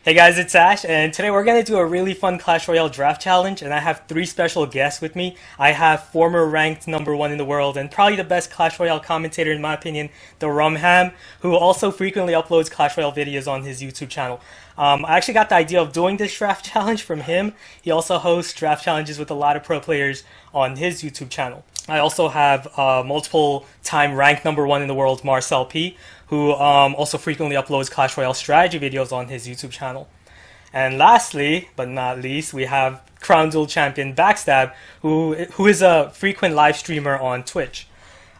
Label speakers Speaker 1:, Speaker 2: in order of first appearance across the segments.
Speaker 1: Hey guys, it's Ash, and today we're going to do a really fun Clash Royale draft challenge, and I have three special guests with me. I have former ranked #1 in the world, and probably the best Clash Royale commentator in my opinion, the Rum Ham, who also frequently uploads Clash Royale videos on his YouTube channel. I actually got the idea of doing this draft challenge from him. He also hosts draft challenges with a lot of pro players on his YouTube channel. I also have multiple time ranked #1 in the world, Marcel P, who also frequently uploads Clash Royale strategy videos on his YouTube channel. And lastly, but not least, we have Crown Duel Champion Backstab, who is a frequent live streamer on Twitch.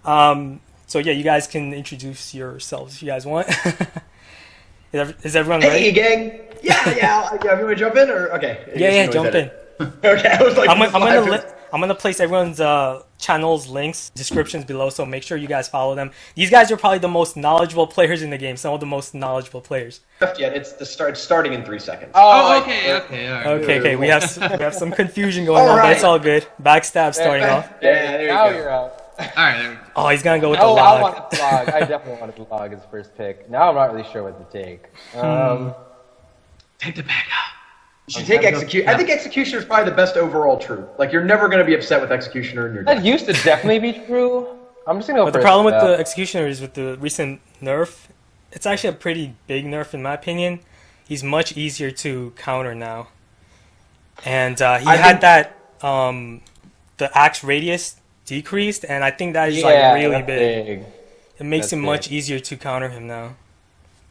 Speaker 1: So yeah, you guys can introduce yourselves if you guys want. Is everyone ready?
Speaker 2: Hey gang! Yeah. You want to jump in or okay?
Speaker 1: Yeah, jump in.
Speaker 2: Okay, I was like,
Speaker 1: I'm gonna place everyone's channel's links, descriptions below, so make sure you guys follow them. These guys are probably the most knowledgeable players in the game. Some of the most knowledgeable players.
Speaker 2: Yet it's starting in 3 seconds.
Speaker 3: Oh, okay, all right.
Speaker 1: Okay. We have some confusion going on, but it's all good. Backstab starting off.
Speaker 2: Yeah, there you
Speaker 4: Now
Speaker 2: go.
Speaker 4: you're out.
Speaker 3: All right, there we go.
Speaker 1: Oh, he's gonna go with the
Speaker 4: Oh, I
Speaker 1: log.
Speaker 4: wanted the log. I definitely wanted the log as first pick. Now I'm not really sure what to take.
Speaker 3: Take the bag out.
Speaker 2: You should take Executioner. I think Executioner is probably the best overall troop. Like, you're never going to be upset with Executioner in your deck.
Speaker 4: That used to definitely be true. I'm just gonna go
Speaker 1: But the
Speaker 4: first.
Speaker 1: problem with the Executioner is with the recent nerf, it's actually a pretty big nerf in my opinion. He's much easier to counter now. And he had that, the axe radius decreased, and I think that is like really big. It makes it much easier to counter him now.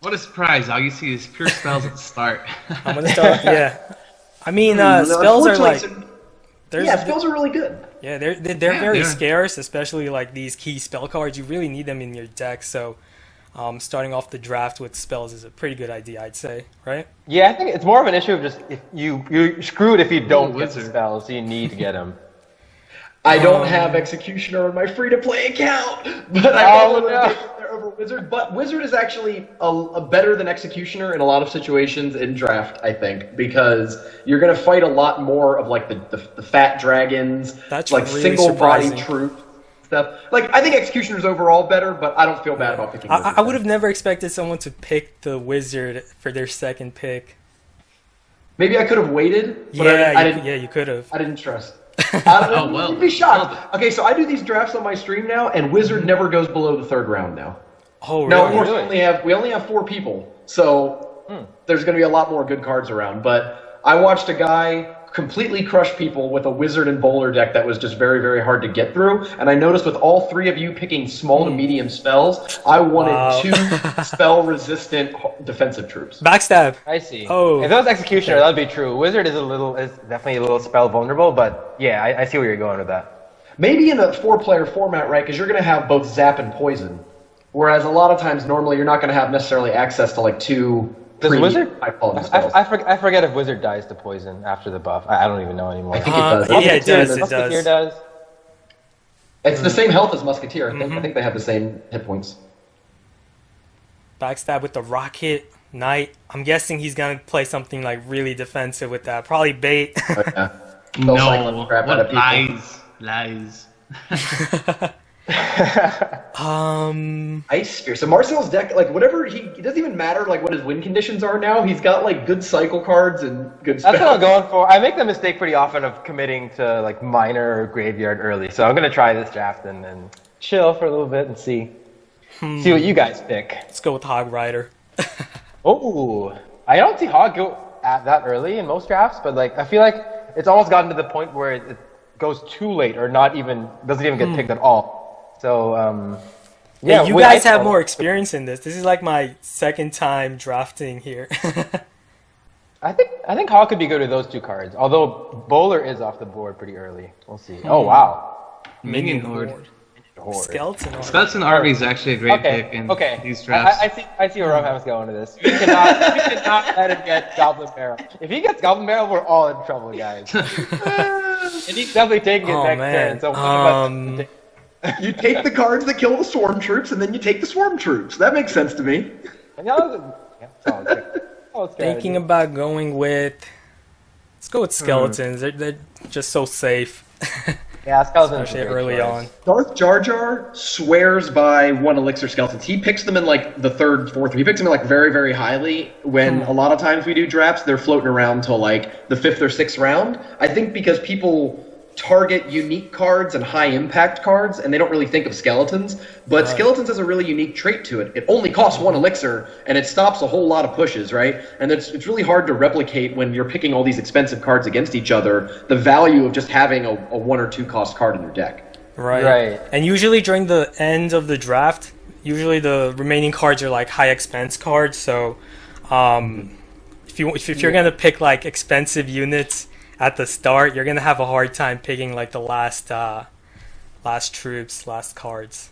Speaker 3: What a surprise! All you see is pure spells at the start.
Speaker 1: I'm gonna start, yeah. I mean, spells are like...
Speaker 2: Spells are really good.
Speaker 1: Yeah, they're very scarce, especially like these key spell cards. You really need them in your deck, so starting off the draft with spells is a pretty good idea, I'd say, right?
Speaker 4: Yeah, I think it's more of an issue of just if you're screwed if you don't get the
Speaker 3: wizard.
Speaker 4: spells, so you need to get them.
Speaker 2: I don't have Executioner on my free-to-play account, but I probably would take it there over Wizard. But Wizard is actually a better than Executioner in a lot of situations in draft, I think, because you're going to fight a lot more of like the fat dragons,
Speaker 1: That's
Speaker 2: like
Speaker 1: really
Speaker 2: single-body
Speaker 1: surprising.
Speaker 2: troop stuff. Like, I think Executioner is overall better, but I don't feel bad about picking Wizard.
Speaker 1: I would have never expected someone to pick the Wizard for their second pick.
Speaker 2: Maybe I could have waited, but
Speaker 1: you could have.
Speaker 2: I didn't trust. You'd be shocked. Okay, so I do these drafts on my stream now, and Wizard never goes below the 3rd round now.
Speaker 1: Oh, really?
Speaker 2: Now, of course, we only have 4 people, so there's going to be a lot more good cards around. But I watched a guy completely crush people with a Wizard and Bowler deck that was just very, very hard to get through. And I noticed with all 3 of you picking small to medium spells, I wanted 2 spell-resistant defensive troops.
Speaker 1: Backstab.
Speaker 4: I see.
Speaker 1: Oh.
Speaker 4: If that was Executioner, that'd be true. Wizard is definitely a little spell vulnerable, but yeah, I see where you're going with that.
Speaker 2: Maybe in a 4-player format, right? Because you're going to have both Zap and Poison. Whereas a lot of times, normally, you're not going to have necessarily access to like 2
Speaker 4: Does Wizard?
Speaker 2: high-quality spells.
Speaker 4: I forget if Wizard dies to poison after the buff. I don't even know anymore.
Speaker 2: I think it does.
Speaker 1: Yeah, it does.
Speaker 4: Musketeer does.
Speaker 2: It's the same health as Musketeer. I think they have the same hit points.
Speaker 1: Backstab with the Rocket Knight. I'm guessing he's gonna play something like really defensive with that. Probably bait.
Speaker 2: Oh, yeah.
Speaker 3: No,
Speaker 2: Cycling crap out of
Speaker 3: what
Speaker 2: people.
Speaker 3: lies.
Speaker 2: Ice Spear. So Marcel's deck, like whatever it doesn't even matter like what his win conditions are now. He's got like good cycle cards and good spells.
Speaker 4: That's what I'm going for. I make the mistake pretty often of committing to like minor or graveyard early, so I'm gonna try this draft and then chill for a little bit and see what you guys pick.
Speaker 1: Let's go with Hog Rider.
Speaker 4: Oh, I don't see Hog go at that early in most drafts, but like I feel like it's almost gotten to the point where it goes too late or doesn't even get picked at all. So
Speaker 1: Yeah, you guys have more experience in this. This is like my second time drafting here.
Speaker 4: I think Hog could be good with those 2 cards. Although Bowler is off the board pretty early. We'll see. Oh wow.
Speaker 3: Minion Horde.
Speaker 1: Skeleton Army.
Speaker 3: Skeleton Army is actually a great pick in these drafts.
Speaker 4: I see where Roham's going with this. We cannot let him get Goblin Barrel. If he gets Goblin Barrel, we're all in trouble, guys. And he's definitely taking it next turn. So
Speaker 2: You take the cards that kill the swarm troops, and then you take the swarm troops. That makes sense to me.
Speaker 1: Thinking about going with... Let's go with skeletons. They're just so safe.
Speaker 4: Yeah, skeleton
Speaker 1: especially early on.
Speaker 2: Darth Jar Jar swears by one elixir skeletons. He picks them in like the third, fourth. He picks them like very, very highly. When a lot of times we do drafts, they're floating around till like the 5th or 6th round. I think because people target unique cards and high impact cards, and they don't really think of skeletons. But skeletons has a really unique trait to it. It only costs 1 elixir, and it stops a whole lot of pushes, right? And it's really hard to replicate when you're picking all these expensive cards against each other, the value of just having a 1 or 2 cost card in your deck.
Speaker 1: Right. And usually during the end of the draft, usually the remaining cards are like high expense cards, so if you're going to pick like expensive units at the start, you're gonna have a hard time picking like the last troops, last cards.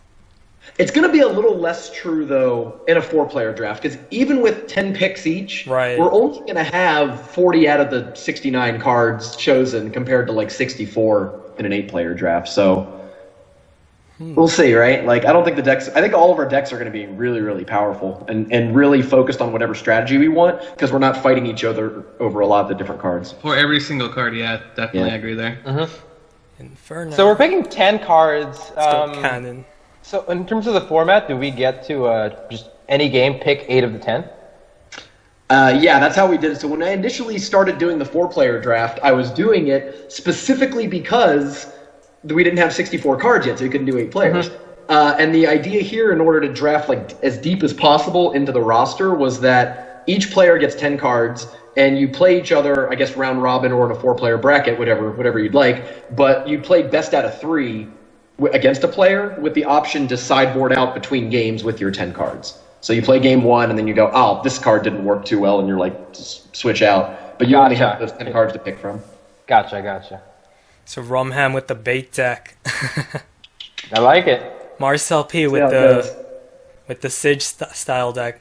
Speaker 2: It's gonna be a little less true though in a 4-player draft, because even with 10 picks each, we're only gonna have 40 out of the 69 cards chosen compared to like 64 in an 8-player draft. So we'll see, right? Like I think all of our decks are gonna be really, really powerful and really focused on whatever strategy we want, because we're not fighting each other over a lot of the different cards.
Speaker 3: For every single card, yeah, definitely I agree there.
Speaker 1: Inferno.
Speaker 4: So we're picking 10 cards.
Speaker 1: Let's go cannon.
Speaker 4: So in terms of the format, do we get to just any game pick 8 of the 10?
Speaker 2: Yeah, that's how we did it. So when I initially started doing the 4-player draft, I was doing it specifically because we didn't have 64 cards yet, so you couldn't do 8 players. And the idea here, in order to draft like as deep as possible into the roster, was that each player gets 10 cards, and you play each other, I guess, round robin or in a 4-player bracket, whatever you'd like. But you play best out of 3 against a player with the option to sideboard out between games with your 10 cards. So you play game 1, and then you go, oh, this card didn't work too well, and you're like, just switch out. But you only have those 10 cards to pick from.
Speaker 4: Gotcha.
Speaker 1: So Rum Ham with the bait deck.
Speaker 4: I like it.
Speaker 1: Marcel P with the Siege style deck.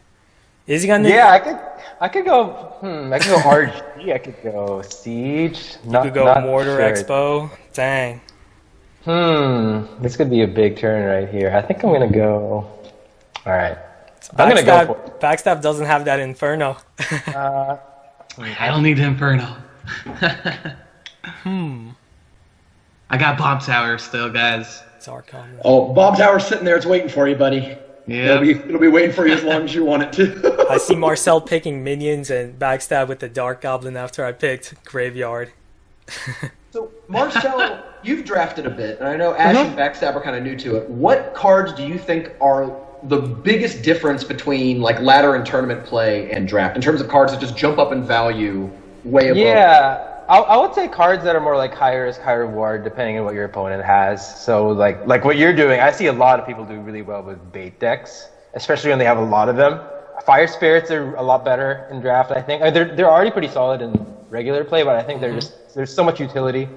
Speaker 1: Is he gonna?
Speaker 4: Yeah, I could go. I could go RG. I could go Siege.
Speaker 1: You could go Mortar Expo. Dang.
Speaker 4: This could be a big turn right here. I think I'm gonna go. All right. I'm gonna go for it.
Speaker 1: Backstab doesn't have that Inferno.
Speaker 3: I don't need Inferno. I got Bomb Tower still, guys.
Speaker 1: It's Archon.
Speaker 2: Oh, Bomb Tower's sitting there. It's waiting for you, buddy.
Speaker 3: Yeah.
Speaker 2: It'll be waiting for you as long as you want it to.
Speaker 1: I see Marcel picking minions and Backstab with the Dark Goblin after I picked Graveyard.
Speaker 2: So, Marcel, you've drafted a bit, and I know Ash and Backstab are kind of new to it. What cards do you think are the biggest difference between like ladder and tournament play and draft, in terms of cards that just jump up in value way above?
Speaker 4: Yeah. I would say cards that are more like high risk, high reward, depending on what your opponent has. So like what you're doing, I see a lot of people do really well with bait decks, especially when they have a lot of them. Fire Spirits are a lot better in draft, I think. They're already pretty solid in regular play, but I think there's so much utility.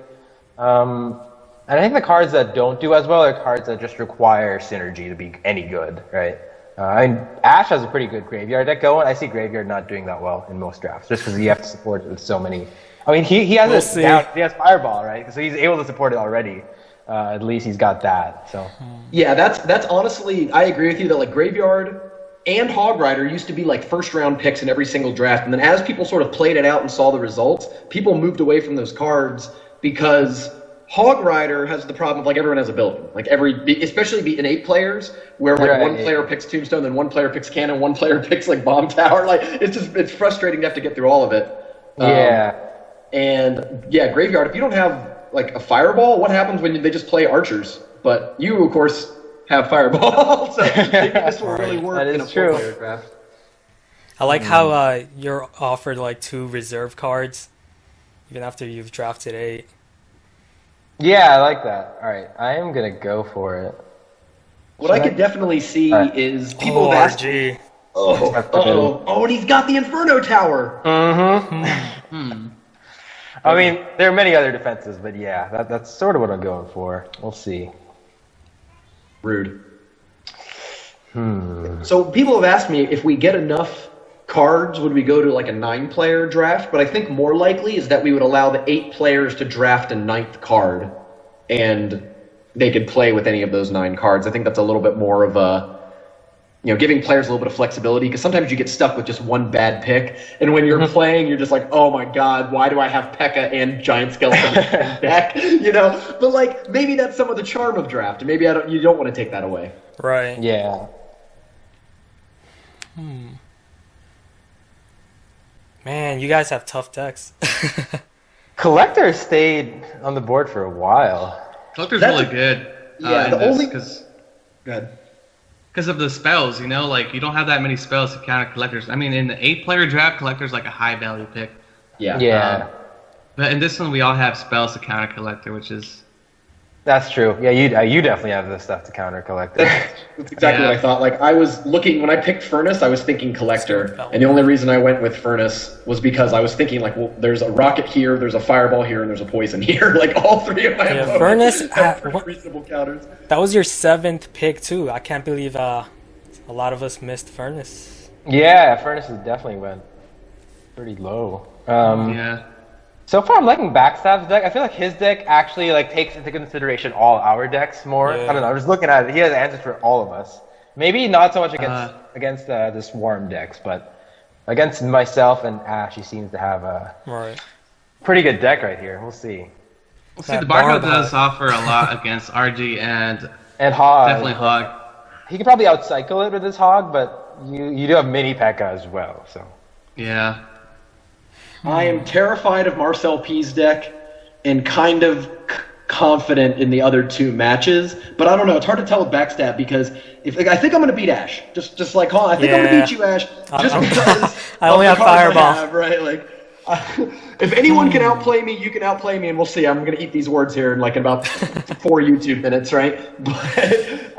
Speaker 4: And I think the cards that don't do as well are cards that just require synergy to be any good, right? Ash has a pretty good Graveyard deck going. I see Graveyard not doing that well in most drafts, just because you have to support it with so many. I mean, he has he has Fireball, right? So he's able to support it already. At least he's got that. So
Speaker 2: yeah, that's honestly, I agree with you that like Graveyard and Hog Rider used to be like first-round picks in every single draft, and then as people sort of played it out and saw the results, people moved away from those cards because Hog Rider has the problem of like everyone has a building, like especially in 8 players, where like one player picks Tombstone, then one player picks Cannon, one player picks like Bomb Tower. Like it's frustrating to have to get through all of it. And yeah, Graveyard, if you don't have like a Fireball, what happens when they just play Archers? But you, of course, have Fireball, so maybe this will really work in a 4-player draft.
Speaker 1: I like how you're offered like 2 reserve cards, even after you've drafted 8.
Speaker 4: Yeah, I like that. All right, I am gonna go for it.
Speaker 2: What I could definitely see is people have asked. Oh, and he's got the Inferno Tower.
Speaker 4: I mean, there are many other defenses, but yeah, that's sort of what I'm going for. We'll see.
Speaker 2: Rude. So people have asked me if we get enough cards, would we go to like a 9-player draft? But I think more likely is that we would allow the 8 players to draft a 9th card, and they could play with any of those 9 cards. I think that's a little bit more of giving players a little bit of flexibility, because sometimes you get stuck with just one bad pick, and when you're playing, you're just like, oh my god, why do I have P.E.K.K.A. and Giant Skeleton in the same deck? But like maybe that's some of the charm of draft. Maybe you don't want to take that away.
Speaker 1: Right.
Speaker 4: Yeah.
Speaker 1: Man, you guys have tough decks.
Speaker 4: Collector stayed on the board for a while.
Speaker 3: Collector's really good.
Speaker 2: Yeah, the only... Go ahead.
Speaker 3: Because of the spells, like you don't have that many spells to counter collectors. I mean, in the 8-player draft, collector's like a high value pick.
Speaker 2: Yeah.
Speaker 4: Yeah.
Speaker 3: But in this one, we all have spells to counter collector, which is...
Speaker 4: That's true. Yeah, you definitely have the stuff to counter collector.
Speaker 2: That's exactly what I thought. Like, I was looking, when I picked Furnace, I was thinking Collector. And the only reason I went with Furnace was because I was thinking, like, well, there's a Rocket here, there's a Fireball here, and there's a Poison here. Like, all three of my opponents
Speaker 1: Furnace
Speaker 2: have pretty reasonable counters.
Speaker 1: That was your 7th pick, too. I can't believe a lot of us missed Furnace.
Speaker 4: Yeah, Furnace definitely went pretty low.
Speaker 3: Yeah.
Speaker 4: So far, I'm liking Backstab's deck. I feel like his deck actually takes into consideration all our decks more.
Speaker 1: Yeah.
Speaker 4: I don't know. I'm just looking at it. He has answers for all of us. Maybe not so much against the Swarm decks, but against myself and Ash, he seems to have a pretty good deck right here. We'll see.
Speaker 3: We'll see. The Barcode does offer a lot against RG and
Speaker 4: Hog.
Speaker 3: Definitely Hog.
Speaker 4: He could probably outcycle it with his Hog, but you do have mini P.E.K.K.A. as well. So
Speaker 3: yeah.
Speaker 2: I am terrified of Marcel P's deck and kind of confident in the other two matches, but I don't know. It's hard to tell with Backstab because I think I'm going to beat Ash. Just like, I think I'm going to beat you, Ash. Just because
Speaker 1: I only have Fireball.
Speaker 2: Right? Like, if anyone can outplay me, you can outplay me, and we'll see. I'm going to eat these words here in about 4 YouTube minutes, right? But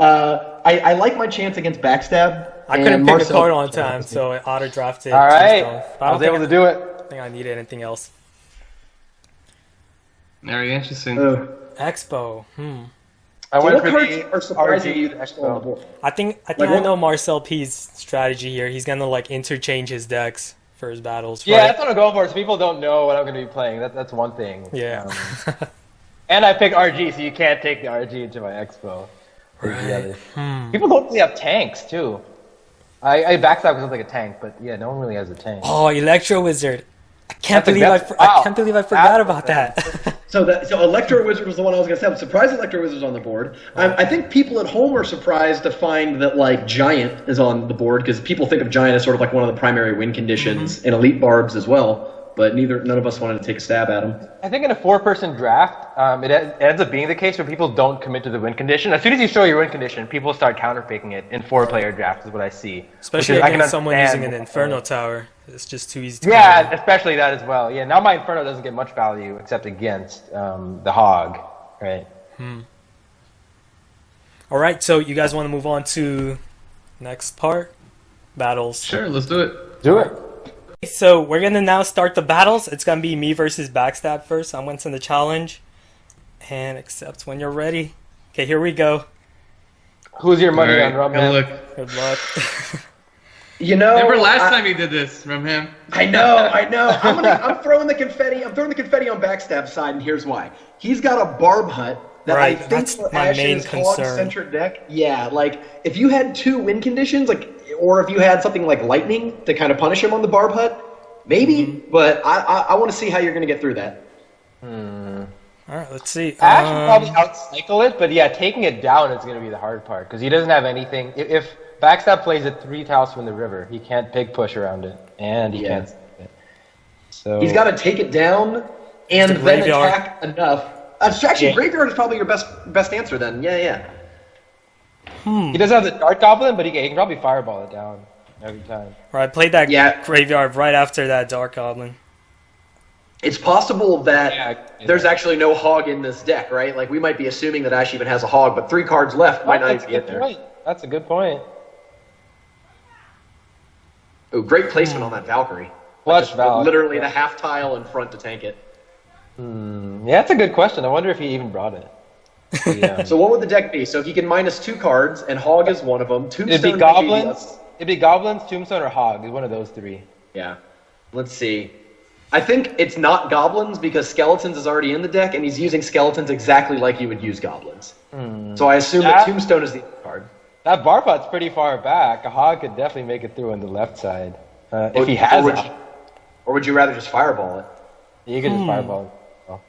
Speaker 2: I like my chance against Backstab.
Speaker 1: I couldn't pick a card on time, so I auto-drafted.
Speaker 4: All right. I was able to do it.
Speaker 1: I think I needed anything else.
Speaker 3: Very interesting.
Speaker 1: Expo.
Speaker 2: I went for the are surprising you to Expo on the board.
Speaker 1: I think I know Marcel P's strategy here. He's gonna interchange his decks for his battles.
Speaker 4: Yeah, that's what I'm going for. So people don't know what I'm gonna be playing. That's one thing.
Speaker 1: Yeah.
Speaker 4: And I picked RG, so you can't take the RG into my Expo.
Speaker 1: Right.
Speaker 4: People don't really have tanks too. I Backstab was like a tank, but yeah, no one really has a tank.
Speaker 1: Oh, Electro Wizard! I can't believe I forgot about that.
Speaker 2: So Electro Wizard was the one I was going to say. I'm surprised Electro Wizard's on the board. I think people at home are surprised to find that Giant is on the board because people think of Giant as sort of like one of the primary win conditions and Elite Barbs as well. But none of us wanted to take a stab at him.
Speaker 4: I think in a 4-person draft, it ends up being the case where people don't commit to the win condition. As soon as you show your win condition, people start counterpicking it in 4-player drafts is what I see.
Speaker 1: Especially against someone using an Inferno Tower. It's just too easy to
Speaker 4: counter. Especially that as well. Yeah, now my Inferno doesn't get much value except against the Hog, right?
Speaker 1: All right, so you guys want to move on to next part? Battles.
Speaker 3: Sure, let's do it.
Speaker 4: Do it.
Speaker 1: So we're gonna now start the battles. It's gonna be me versus Backstab first. I'm winning the challenge, and accept when you're ready. Okay, here we go.
Speaker 4: Who's your money on Rum Ham?
Speaker 1: Good luck.
Speaker 3: Remember last time you did this, Rum Ham?
Speaker 2: I know. I'm throwing the confetti. I'm throwing the confetti on Backstab's side, and here's why. He's got a Barb Hut that I think
Speaker 1: that's
Speaker 2: for
Speaker 1: my main
Speaker 2: Ash's
Speaker 1: concern.
Speaker 2: Hog-centric deck. Yeah, if you had 2 win conditions, or if you had something like Lightning to kind of punish him on the Barb Hut, maybe. But I want to see how you're going to get through that.
Speaker 1: All right, let's see.
Speaker 4: Ash will probably outcycle it, but yeah, taking it down is going to be the hard part because he doesn't have anything. If Backstab plays it 3 tiles from the river, he can't big push around it, and he can't save it. So
Speaker 2: he's got to take it down and then attack enough. Actually, Graveyard is probably your best answer then. Yeah.
Speaker 4: He doesn't have the Dark Goblin, but he can probably Fireball it down every time.
Speaker 1: Right, I played that Graveyard right after that Dark Goblin.
Speaker 2: It's possible that there's actually no Hog in this deck, right? We might be assuming that Ash even has a Hog, but 3 cards left might not even get there.
Speaker 4: That's a good point.
Speaker 2: Oh, great placement on that Valkyrie. Literally the half tile in front to tank it.
Speaker 4: Yeah, that's a good question. I wonder if he even brought it. Yeah.
Speaker 2: So what would the deck be? So he can minus 2 cards, and Hog is one of them. Tombstone
Speaker 4: It'd be Goblins. It'd be Goblins, Tombstone, or Hog. It's one of those 3.
Speaker 2: Yeah. Let's see. I think it's not Goblins because Skeletons is already in the deck, and he's using Skeletons exactly like you would use Goblins. So I assume that Tombstone is the other card.
Speaker 4: That bar putt's pretty far back. A hog could definitely make it through on the left side. If he has it.
Speaker 2: Or would you rather just fireball it?
Speaker 4: You could just fireball it. Oh.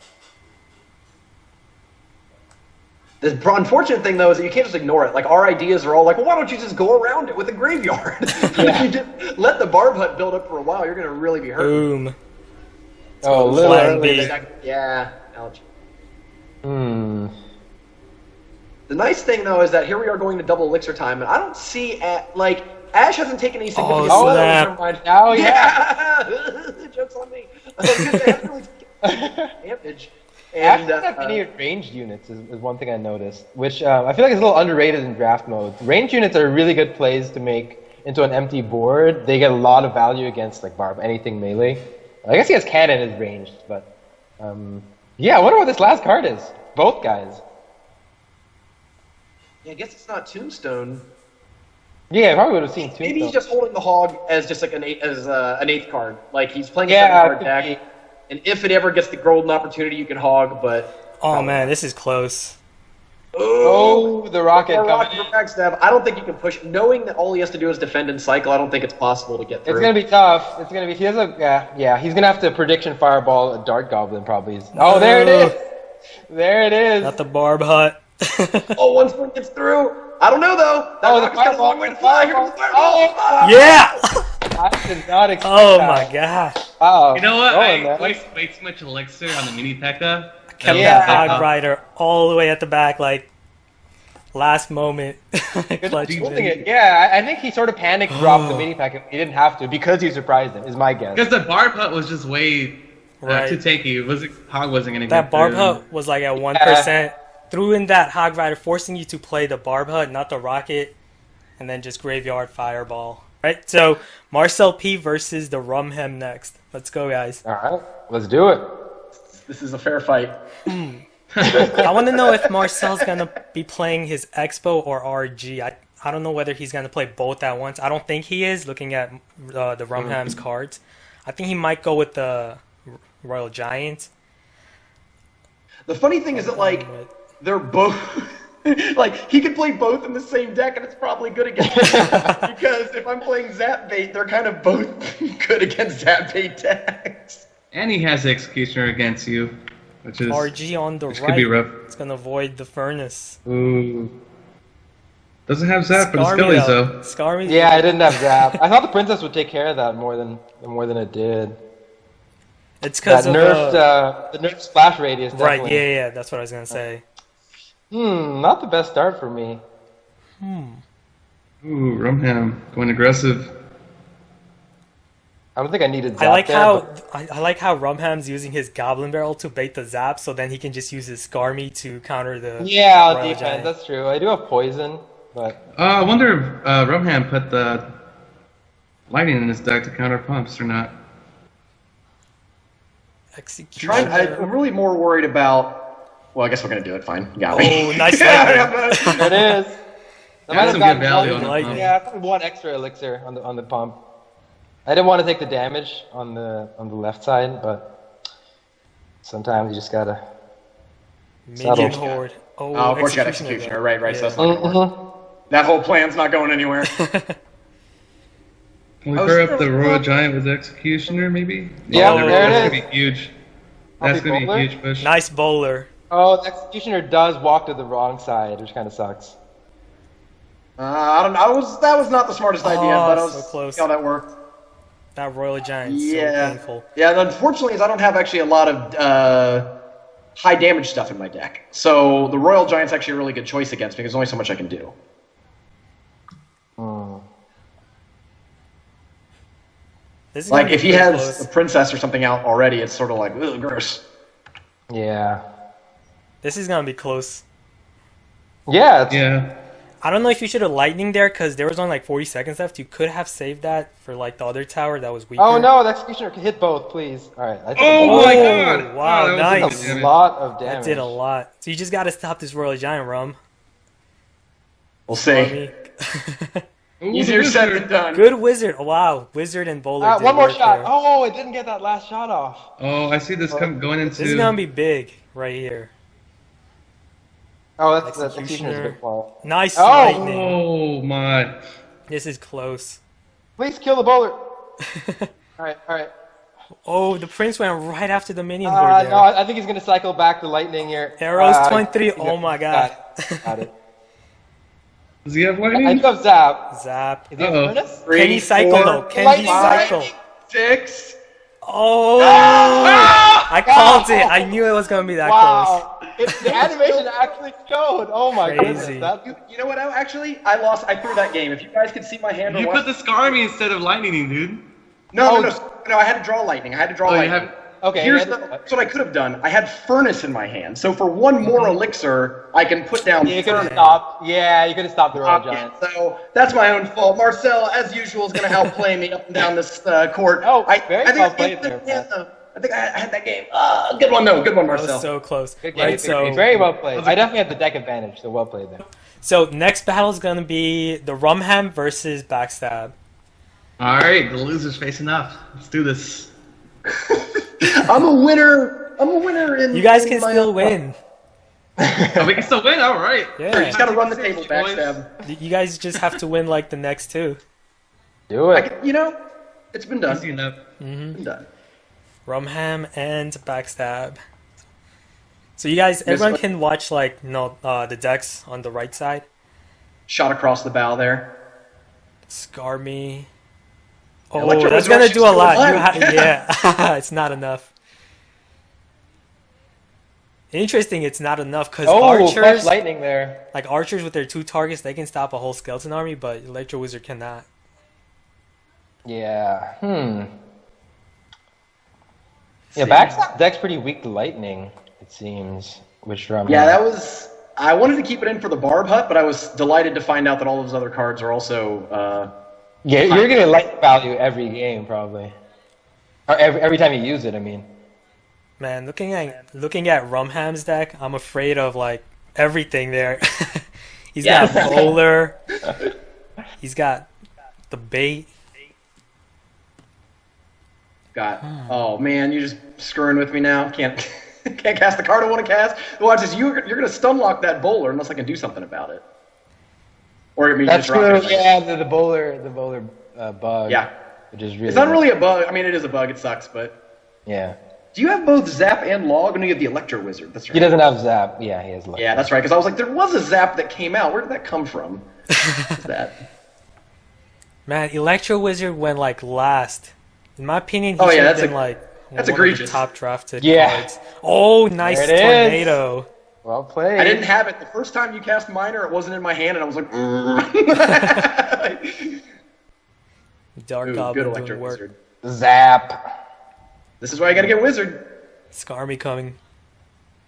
Speaker 2: The unfortunate thing, though, is that you can't just ignore it. Like, our ideas are all like, well, why don't you just go around it with a graveyard? If you just let the barb hut build up for a while, you're going to really be hurt.
Speaker 1: Boom.
Speaker 4: Oh,
Speaker 1: Flying
Speaker 4: little
Speaker 1: bee.
Speaker 2: Yeah, ouch.
Speaker 4: Hmm.
Speaker 2: The nice thing, though, is that here we are going to double elixir time, and I don't see, like, Ash hasn't taken any significant
Speaker 1: Oh,
Speaker 2: blows.
Speaker 1: snap.
Speaker 2: Never mind.
Speaker 4: Oh, yeah.
Speaker 2: Joke's on me. Because they haven't really taken damage.
Speaker 4: Ash
Speaker 2: And,
Speaker 4: doesn't have any ranged units is one thing I noticed, which I feel like is a little underrated in draft mode. Ranged units are really good plays to make into an empty board. They get a lot of value against like barb, anything melee. I guess he has cannon is ranged, but yeah, I wonder what this last card is. Both guys.
Speaker 2: yeah, I guess it's not Tombstone.
Speaker 4: Yeah, I probably would have seen two.
Speaker 2: Maybe he's just holding the hog as just like an eighth card. Like he's playing a
Speaker 4: Yeah,
Speaker 2: 7-card deck, and if it ever gets the golden opportunity, you can hog. But
Speaker 1: Oh man, this is close.
Speaker 4: Oh, the rocket
Speaker 2: or rock
Speaker 4: coming
Speaker 2: for
Speaker 4: in.
Speaker 2: backstab. I don't think you can push. Knowing that all he has to do is defend and cycle, I don't think it's possible to get through.
Speaker 4: It's gonna be tough. It's gonna be. He has a yeah. He's gonna have to prediction fireball a dart goblin probably. Oh, there it is. There it is.
Speaker 1: Got the barb hut.
Speaker 2: Oh, once one gets through. I don't know though. That
Speaker 4: Oh, the
Speaker 2: rocket's got a long way to fly. Here comes the fireball.
Speaker 4: Oh,
Speaker 1: Yeah!
Speaker 4: I did not expect
Speaker 1: Oh
Speaker 4: that.
Speaker 1: my gosh.
Speaker 4: Wow.
Speaker 3: You know what?
Speaker 4: Going,
Speaker 3: I
Speaker 4: man.
Speaker 3: waste way too much elixir on the mini P.E.K.K.A.
Speaker 1: Kept
Speaker 4: Yeah.
Speaker 1: that hog rider all the way at the back, like last moment.
Speaker 4: Good
Speaker 1: Clutching
Speaker 4: holding
Speaker 1: it.
Speaker 4: it. Yeah, I think he sort of panic dropped the mini pack. He didn't have to because he surprised him. Is my guess.
Speaker 3: Because the barb hut was just way
Speaker 1: Right.
Speaker 3: too tanky. Hog wasn't gonna
Speaker 1: That
Speaker 3: get
Speaker 1: barb
Speaker 3: through.
Speaker 1: hut was like at 1%. Threw in that hog rider, forcing you to play the barb hut, not the rocket, and then just graveyard fireball. Right? So Marcel P versus the Rum Ham next. Let's go, guys.
Speaker 4: All right, let's do it.
Speaker 2: This is a fair fight.
Speaker 1: I want to know if Marcel's gonna be playing his Expo or RG. I don't know whether he's gonna play both at once. I don't think he is. Looking at the Rum Ham's cards, I think he might go with the Royal Giant.
Speaker 2: The funny thing is that like they're both like he could play both in the same deck and it's probably good against him. Because if I'm playing Zap Bait, they're kind of both good against Zap Bait decks.
Speaker 3: And he has the Executioner against you, which is
Speaker 1: RG on the
Speaker 3: which
Speaker 1: right.
Speaker 3: could be rough.
Speaker 1: It's gonna avoid the furnace.
Speaker 3: Ooh. Doesn't have Zap for the
Speaker 1: Scar me
Speaker 3: Skellies
Speaker 1: though.
Speaker 3: though.
Speaker 1: Scar me.
Speaker 4: Yeah, I didn't have Zap. I thought the princess would take care of that more than it did.
Speaker 1: It's
Speaker 4: That
Speaker 1: because of
Speaker 4: nerfed the nerfed splash radius.
Speaker 1: right.
Speaker 4: Definitely.
Speaker 1: Yeah. That's what I was gonna say.
Speaker 4: Not the best start for me.
Speaker 3: Ooh, Rum Ham going aggressive.
Speaker 4: I don't think I needed Zap.
Speaker 1: I like
Speaker 4: there,
Speaker 1: how
Speaker 4: but-
Speaker 1: I like how Rumham's using his Goblin Barrel to bait the zap, so then he can just use his Skarmy to counter the
Speaker 4: Yeah, on
Speaker 1: Royal
Speaker 4: defense.
Speaker 1: Giant.
Speaker 4: That's true. I do have poison, but
Speaker 3: I wonder if Rum Ham put the lightning in his deck to counter pumps or not.
Speaker 1: Execution.
Speaker 2: I'm really more worried about. Well, I guess we're gonna do it. Fine. You got me.
Speaker 1: Oh, nice lightning.
Speaker 4: it is. I might
Speaker 3: That's
Speaker 4: have
Speaker 3: some
Speaker 4: gotten
Speaker 3: good value
Speaker 4: one-
Speaker 3: on
Speaker 1: like
Speaker 3: the pump.
Speaker 4: Yeah, probably one extra elixir on the pump. I didn't want to take the damage on the left side, but sometimes you just gotta.
Speaker 1: Minion
Speaker 4: Subtle.
Speaker 1: horde. Oh,
Speaker 2: Oh, of course you got
Speaker 1: Executioner,
Speaker 2: Executioner.
Speaker 1: though.
Speaker 2: Right. So
Speaker 1: Yeah.
Speaker 2: that's not gonna work. That whole plan's not going anywhere.
Speaker 3: Can we
Speaker 2: I was
Speaker 3: pair up
Speaker 2: still-
Speaker 3: the Royal Giant with the Executioner, maybe?
Speaker 4: Yeah,
Speaker 1: there it
Speaker 3: that's
Speaker 1: is.
Speaker 3: gonna be huge. That's
Speaker 4: Happy
Speaker 3: gonna be a
Speaker 4: bowler?
Speaker 3: huge push.
Speaker 1: Nice bowler.
Speaker 4: Oh, the executioner does walk to the wrong side, which kind of sucks.
Speaker 2: I don't know. That was not the smartest idea, but I was
Speaker 1: so close.
Speaker 2: see how that worked.
Speaker 1: That Royal Giant.
Speaker 2: Yeah.
Speaker 1: So painful.
Speaker 2: Yeah, and unfortunately, is I don't have actually a lot of high damage stuff in my deck. So the Royal Giant's actually a really good choice against me because there's only so much I can do.
Speaker 1: This is
Speaker 2: Like
Speaker 1: gonna be
Speaker 2: if he
Speaker 1: pretty
Speaker 2: has
Speaker 1: close.
Speaker 2: a princess or something out already, it's sort of like ugh, gross.
Speaker 4: Yeah.
Speaker 1: This is gonna be close.
Speaker 4: Yeah. It's,
Speaker 3: Yeah.
Speaker 1: I don't know if you should have lightning there because there was only like 40 seconds left. You could have saved that for like the other tower that was weaker.
Speaker 4: Oh no, the executioner can hit both, please. All right. I took
Speaker 3: Oh
Speaker 4: a
Speaker 3: my
Speaker 1: Oh,
Speaker 3: god!
Speaker 1: wow,
Speaker 3: that was
Speaker 1: nice.
Speaker 3: good damage.
Speaker 4: lot of damage.
Speaker 1: That did a lot. So you just gotta stop this Royal Giant, Rum.
Speaker 2: We'll see.
Speaker 1: Army.
Speaker 3: Ooh,
Speaker 2: Easier
Speaker 3: the
Speaker 2: said
Speaker 3: wizard.
Speaker 2: than done.
Speaker 1: Good wizard. Wow, wizard and bowler. did
Speaker 4: One more
Speaker 1: work
Speaker 4: shot.
Speaker 1: there.
Speaker 4: Oh, it didn't get that last shot off.
Speaker 3: Oh, I see this going into.
Speaker 1: This is gonna be big right here.
Speaker 4: Oh, that's the executioner's a bit far.
Speaker 1: Nice
Speaker 4: Oh!
Speaker 1: lightning.
Speaker 3: Oh my.
Speaker 1: This is close.
Speaker 4: Please kill the bowler. Alright.
Speaker 1: Oh, the prince went right after the minion board there.
Speaker 4: No, I think he's gonna cycle back the lightning here.
Speaker 1: Arrows 23. Oh my god.
Speaker 4: Got it.
Speaker 3: Does he have
Speaker 4: I
Speaker 3: lightning?
Speaker 4: do have zap.
Speaker 1: Zap.
Speaker 4: Is he have furnace?
Speaker 1: Can he cycle though? Can he cycle?
Speaker 2: 6.
Speaker 1: Oh! I called it. I knew it was gonna be that close.
Speaker 4: Wow. The animation actually showed. Oh my
Speaker 1: Crazy.
Speaker 4: goodness.
Speaker 2: You know what? Actually, I lost. I threw that game. If you guys could see my hand, or
Speaker 3: You
Speaker 2: watch-
Speaker 3: put the Skarmy instead of lightning, dude.
Speaker 2: No. I had to draw lightning. I had to draw
Speaker 3: Oh, you
Speaker 2: lightning.
Speaker 3: have.
Speaker 4: Okay.
Speaker 2: Here's what I could have done. I had furnace in my hand, so for one more elixir, I can put down
Speaker 4: You could have
Speaker 2: furnace.
Speaker 4: stopped. Yeah, you could have stopped the royal giant.
Speaker 2: So that's my own fault. Marcel, as usual, is going to outplay me up and down this court.
Speaker 4: Oh,
Speaker 2: I
Speaker 4: very
Speaker 2: think
Speaker 4: well played there,
Speaker 2: I think I had that game. Good one, though. Good one,
Speaker 1: That
Speaker 2: Marcel.
Speaker 1: was so close.
Speaker 4: Good game.
Speaker 1: Right, so
Speaker 4: Very well played. I definitely have the deck advantage, so well played there.
Speaker 1: so next battle is gonna be the Rum Ham versus Backstab.
Speaker 3: All right, the loser's facing up. Let's do this.
Speaker 2: I'm a winner. In
Speaker 1: You guys
Speaker 2: in
Speaker 1: can
Speaker 2: my
Speaker 1: still
Speaker 2: own-
Speaker 1: win.
Speaker 3: Oh, we can still win. All right.
Speaker 2: You
Speaker 1: Yeah.
Speaker 2: just got to run the table,
Speaker 3: Boys.
Speaker 2: backstab.
Speaker 1: You guys just have to win like the next two.
Speaker 4: Do it.
Speaker 2: It's been done.
Speaker 3: Easy enough.
Speaker 2: Been done.
Speaker 1: Rum Ham and Backstab. So you guys, everyone can watch like the decks on the right side.
Speaker 2: Shot across the bow there.
Speaker 1: Scar me. Oh,
Speaker 2: Electro
Speaker 1: that's
Speaker 2: Wizard
Speaker 1: gonna
Speaker 2: shoots
Speaker 1: do a
Speaker 2: to
Speaker 1: lot.
Speaker 2: the left.
Speaker 1: Yeah, it's not enough. Interesting, it's not enough because
Speaker 4: Oh, flash
Speaker 1: archers,
Speaker 4: lightning there.
Speaker 1: like archers with their 2 targets, they can stop a whole skeleton army, but Electro Wizard cannot.
Speaker 4: Yeah. Yeah, Backstab deck's pretty weak to lightning, it seems. Which drum?
Speaker 2: Yeah, that was. I wanted to keep it in for the Barb Hut, but I was delighted to find out that all those other cards are also.
Speaker 4: Yeah, you're getting light value every game, probably. Or every time you use it, I mean.
Speaker 1: Man, looking at Rum Ham's deck, I'm afraid of like everything there. He's got bowler. He's got the bait.
Speaker 2: Oh man, you're just screwing with me now. Can't cast the card I want to cast. Watch this. You're gonna stun lock that bowler unless I can do something about it. Or it means
Speaker 4: That's
Speaker 2: just rock
Speaker 4: true.
Speaker 2: it.
Speaker 4: Yeah, the bowler bug.
Speaker 2: Yeah.
Speaker 4: Which is really.
Speaker 2: It's not really a bug. I mean, it is a bug. It sucks, but.
Speaker 4: Yeah.
Speaker 2: Do you have both Zap and Log? No, you have the Electro Wizard. That's right.
Speaker 4: He doesn't have zap. Yeah, he has.
Speaker 2: Yeah, that's right. Because I was like, there was a Zap that came out. Where did that come from? What's that?
Speaker 1: Man, Electro Wizard went like last. In my opinion, he
Speaker 2: Oh, yeah,
Speaker 1: should have
Speaker 2: that's
Speaker 1: been
Speaker 2: a-
Speaker 1: like
Speaker 2: that's
Speaker 1: one
Speaker 2: egregious.
Speaker 1: of the top drafted
Speaker 4: Yeah.
Speaker 1: cards. Oh, nice
Speaker 4: There it is.
Speaker 1: tornado.
Speaker 4: Well played.
Speaker 2: I didn't have it. The first time you cast Miner, it wasn't in my hand, and I was like,
Speaker 1: Dark
Speaker 2: Ooh, good
Speaker 1: Goblin
Speaker 2: Electro
Speaker 1: doing work.
Speaker 2: Wizard.
Speaker 4: Zap.
Speaker 2: This is why I gotta get Wizard.
Speaker 1: Skarmy coming.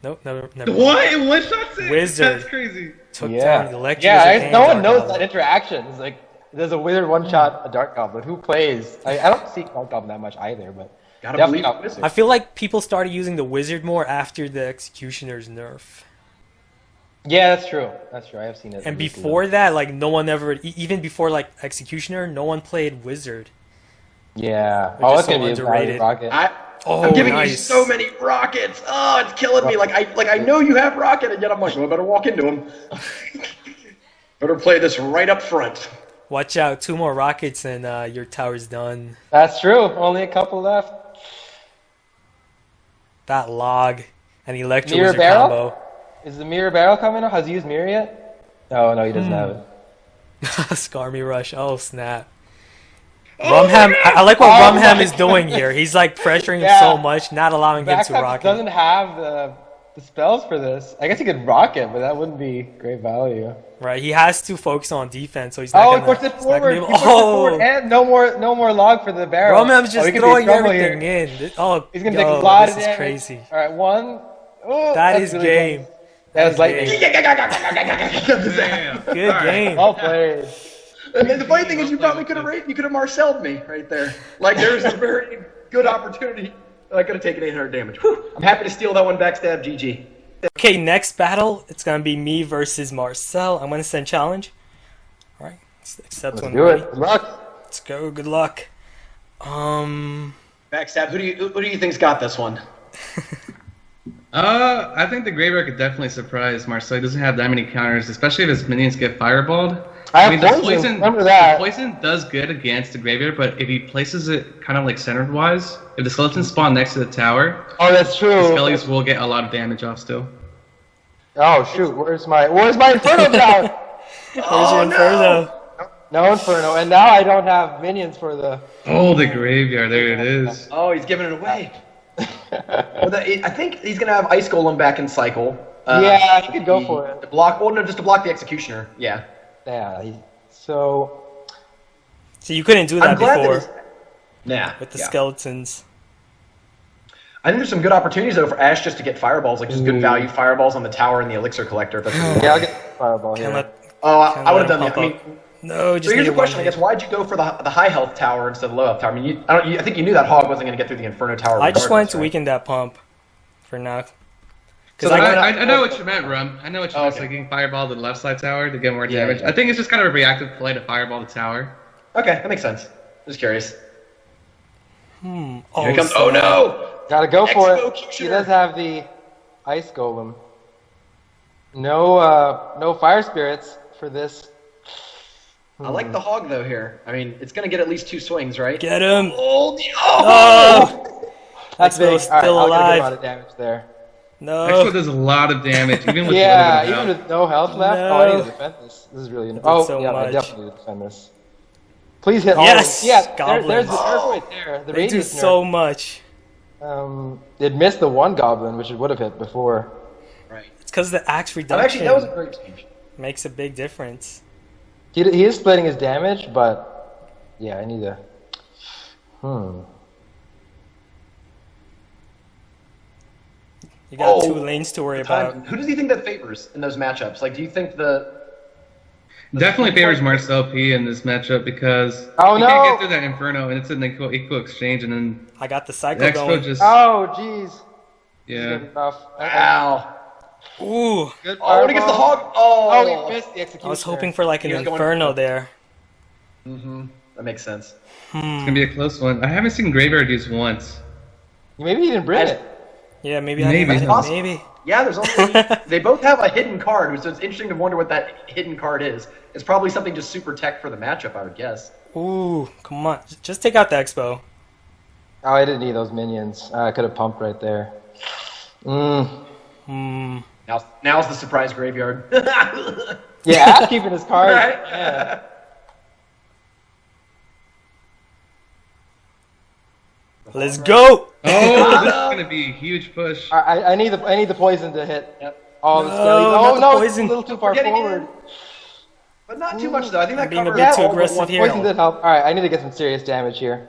Speaker 1: Nope, never. Mind.
Speaker 3: What? It one shots it?
Speaker 1: Wizard.
Speaker 3: That's crazy.
Speaker 1: Took
Speaker 4: Yeah.
Speaker 1: down the Electro
Speaker 4: Yeah,
Speaker 1: Wizard and
Speaker 4: no one
Speaker 1: Dark
Speaker 4: knows
Speaker 1: Goblin.
Speaker 4: that interaction. It's like there's a wizard one shot, a dark goblin. Who plays? I don't see dark goblin that much either, but
Speaker 2: Gotta
Speaker 4: definitely
Speaker 2: believe
Speaker 4: not
Speaker 2: Wizard.
Speaker 1: I feel like people started using the Wizard more after the Executioner's nerf.
Speaker 4: Yeah, that's true. That's true. I have seen it.
Speaker 1: And before that, like no one ever, even before like Executioner, no one played Wizard.
Speaker 4: Yeah.
Speaker 1: Which is
Speaker 4: That's
Speaker 1: so
Speaker 4: gonna be
Speaker 1: underrated.
Speaker 4: a rocket.
Speaker 2: I'm giving you
Speaker 1: nice.
Speaker 2: so many rockets. Oh, it's killing me. I know you have rocket, and yet I'm like, well, I better walk into him. Better play this right up front.
Speaker 1: Watch out, 2 more rockets and your tower's done.
Speaker 4: That's true. Only a couple left.
Speaker 1: That log and Electro
Speaker 4: Mirror
Speaker 1: Wizard
Speaker 4: barrel?
Speaker 1: combo.
Speaker 4: Is the mirror barrel coming? Has he used mirror yet? Oh no, he doesn't have it.
Speaker 1: Skarmy Rush. Oh snap. Rum Ham. I like what
Speaker 4: Oh
Speaker 1: Rum Ham
Speaker 4: my
Speaker 1: is doing here. He's like pressuring him
Speaker 4: Yeah.
Speaker 1: so much, not allowing him to
Speaker 4: Backstab
Speaker 1: rocket.
Speaker 4: doesn't have the spells for this. I guess he could rocket, but that wouldn't be great value.
Speaker 1: Right, he has to focus on defense, so he's not
Speaker 4: Oh,
Speaker 1: gonna.
Speaker 4: he pushed it
Speaker 1: he's not
Speaker 4: forward.
Speaker 1: gonna
Speaker 4: He
Speaker 1: be-
Speaker 4: pushed it forward, and no more log for the barrel.
Speaker 1: Rum Ham's just
Speaker 4: he could be in
Speaker 1: throwing
Speaker 4: trouble
Speaker 1: everything
Speaker 4: here.
Speaker 1: in. Oh,
Speaker 4: He's gonna take
Speaker 1: yo,
Speaker 4: a lot of
Speaker 1: this is
Speaker 4: damage.
Speaker 1: crazy.
Speaker 4: All right, one. Oh,
Speaker 1: That
Speaker 4: that's
Speaker 1: is
Speaker 4: really
Speaker 1: game.
Speaker 4: close. That's lightning.
Speaker 3: Damn.
Speaker 1: Good
Speaker 3: All right.
Speaker 1: game.
Speaker 4: Well played.
Speaker 2: And then the funny thing is, you probably could have Marcel'd me right there. Like, there's a very good opportunity. I could have taken 800 damage. Whew. I'm happy to steal that one, Backstab. GG.
Speaker 1: Okay, next battle, it's gonna be me versus Marcel. I'm gonna send challenge. All right, accept
Speaker 4: Let's
Speaker 1: one.
Speaker 4: do
Speaker 1: ready.
Speaker 4: it. Good luck.
Speaker 1: Let's go. Good luck.
Speaker 2: Backstab. Who do you think's got this one?
Speaker 3: I think the graveyard could definitely surprise Marcel. He doesn't have that many counters, especially if his minions get fireballed.
Speaker 4: I have poison. Remember that.
Speaker 3: The poison does good against the graveyard, but if he places it kind of like centered wise, if the skeletons spawn next to the tower,
Speaker 4: oh, that's true.
Speaker 3: the skellies will get a lot of damage off still.
Speaker 4: Oh shoot, where's my Inferno tower?
Speaker 1: Where's your Inferno?
Speaker 4: No Inferno, and now I don't have minions for the...
Speaker 3: Oh, the graveyard, there it is.
Speaker 2: Oh, he's giving it away. Well, I think he's going to have Ice Golem back in cycle.
Speaker 4: Yeah, he could go for it.
Speaker 2: To block, well, no, just to block the Executioner, yeah.
Speaker 4: Yeah, so
Speaker 1: you couldn't do that before
Speaker 2: nah,
Speaker 1: with the skeletons.
Speaker 2: I think there's some good opportunities though for Ash just to get fireballs, like just good value fireballs on the tower and the elixir collector. If that's what
Speaker 4: yeah, I'll get fireball here.
Speaker 2: I would have done that. I mean,
Speaker 1: no, just
Speaker 2: so here's your question, I guess. Why'd you go for the high health tower instead of the low health tower? I mean, I think you knew that hog wasn't going to get through the Inferno tower.
Speaker 1: I just wanted to weaken that pump for now.
Speaker 3: So I know what you meant, Rum. I know what you meant. Like getting fireball to the left side tower to get more damage. I think it's just kind of a reactive play to fireball the tower.
Speaker 2: Okay, that makes sense. Just curious.
Speaker 1: Oh,
Speaker 2: Here comes. Oh no!
Speaker 4: Gotta go for it. He does have the ice golem. No fire spirits for this.
Speaker 2: I like the hog though here. I mean, it's gonna get at least 2 swings, right?
Speaker 1: Get him!
Speaker 2: Oh!
Speaker 4: That's big.
Speaker 1: Still
Speaker 4: All right, I'll
Speaker 1: alive.
Speaker 4: get a lot of damage there.
Speaker 1: No.
Speaker 3: Expo does a lot of damage, even with
Speaker 4: even with no health left.
Speaker 1: No.
Speaker 4: Oh, I need to defend this. This is really annoying. Oh,
Speaker 1: so
Speaker 4: yeah, I
Speaker 1: much.
Speaker 4: definitely need to defend this. Please hit all
Speaker 1: Yes!
Speaker 4: of them. Yeah,
Speaker 1: Goblins.
Speaker 4: there's the nerf right there. The
Speaker 1: They do
Speaker 4: radius nerf.
Speaker 1: so much.
Speaker 4: It missed the one goblin, which it would have hit before.
Speaker 2: Right.
Speaker 1: It's because the axe reduction
Speaker 2: Actually, that was a great change.
Speaker 1: makes a big difference.
Speaker 4: He is splitting his damage, but yeah, I need to.
Speaker 1: You got 2 lanes to worry about.
Speaker 2: Who does he think that favors in those matchups? Like, do you think
Speaker 3: Definitely favors Marcel P in this matchup because you
Speaker 4: no.
Speaker 3: can't get through that Inferno and it's an equal exchange and then
Speaker 1: I got the
Speaker 3: the
Speaker 1: cycle
Speaker 3: Expo
Speaker 1: going.
Speaker 3: just
Speaker 4: Oh, jeez.
Speaker 3: yeah.
Speaker 2: wow?
Speaker 1: Ooh.
Speaker 4: Good
Speaker 2: Oh, when he gets the hog. Oh,
Speaker 4: he missed the execution.
Speaker 1: I was hoping for like an
Speaker 2: He was going-
Speaker 1: Inferno there.
Speaker 2: That makes sense.
Speaker 3: It's gonna be a close one. I haven't seen Graveyard use once.
Speaker 4: Maybe he didn't bring it.
Speaker 1: Yeah, maybe.
Speaker 2: Maybe. Yeah, there's only they both have a hidden card, so it's interesting to wonder what that hidden card is. It's probably something just super tech for the matchup, I would guess.
Speaker 1: Ooh, come on. Just take out the Expo.
Speaker 4: Oh, I didn't need those minions. I could have pumped right there.
Speaker 2: Now's the surprise graveyard.
Speaker 4: Yeah, Ash keeping his card.
Speaker 2: Right?
Speaker 4: Yeah.
Speaker 1: Let's go!
Speaker 3: Oh, this is gonna be a huge push.
Speaker 4: I need the poison to hit.
Speaker 2: Yep.
Speaker 4: All the
Speaker 1: No,
Speaker 4: skellies.
Speaker 1: not
Speaker 4: Oh
Speaker 1: the
Speaker 4: no,
Speaker 1: poison.
Speaker 4: it's a little too far
Speaker 2: Getting
Speaker 4: forward.
Speaker 2: in. But not too much though. I think that
Speaker 1: being a
Speaker 2: covers
Speaker 1: bit too
Speaker 2: all but
Speaker 1: aggressive
Speaker 2: one
Speaker 1: here.
Speaker 4: Poison did help. All right, I need to get some serious damage here.